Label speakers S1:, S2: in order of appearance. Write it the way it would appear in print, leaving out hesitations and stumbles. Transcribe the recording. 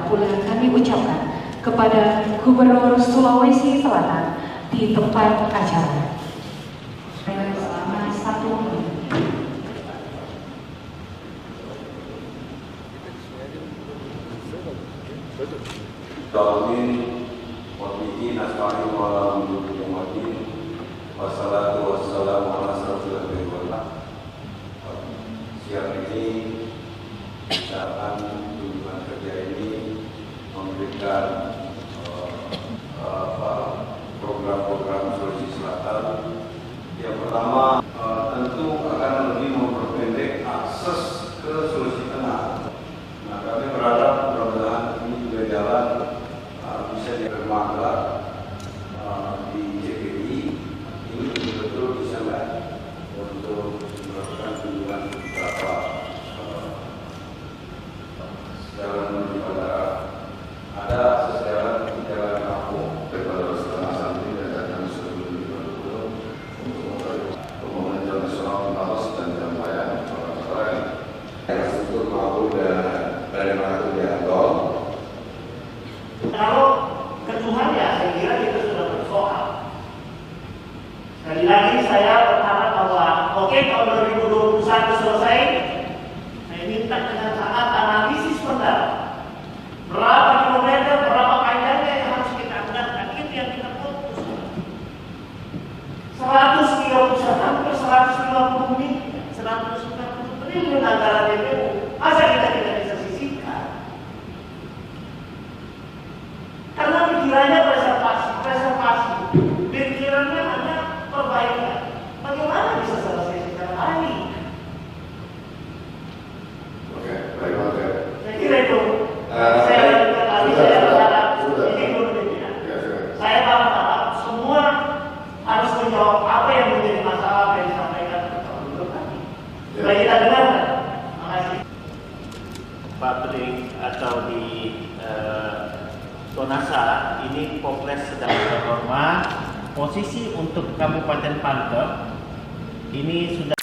S1: pula kami ucapkan kepada Gubernur Sulawesi Selatan di tempat acara. Selama 1 menit.
S2: Wassalatu wassalamu ala asyrofil anbiya'i wal mursalin. Siang ini kita akan kunjungan kerja ini memberikan program-program Sulawesi Selatan. Yang pertama tentu akan lebih memperpendek akses ke Sulawesi Tengah. Nah, kami berharap mudah-mudahan ini juga jalan bisa dipermaklar di JPI. Ini betul-betul bisa nggak untuk melakukan kunjungan beberapa jalan menuju bandara. Ada akses jalan kampung daripada setengah santri dan datang sebelum betul untuk pembangunan jalan nasional Talos dan jalan layang orang infrastruktur maupun dari mana dia tol.
S3: Kalau ketuhannya saya kira itu sudah bersoal. Sekali lagi saya berharap bahwa tahun 2021 selesai. Saya minta dengan sangat analisis mendalam. Berapa kilometer, berapa panjangnya yang harus kita anggarkan, itu yang kita fokus. 130 hampir 150 miliar, 190 triliun anggaran DPU. Masa kita tidak bisa sisihkan? Karena pikirannya preservasi, pikirannya hanya perbaikan. Bagaimana bisa selesai secara hari?
S2: Oke, baik Pak.
S3: Saya kira itu. Saya lanjutkan lagi. Saya berharap ini berbeda. Saya berharap semua harus menjawab apa yang menjadi masalah yang disampaikan untuk kami. Supaya kita dengarkan. Terima kasih.
S4: Pabrik atau di Sonasa ini Poples sedang bernorma. Posisi untuk Kabupaten Panther ini sudah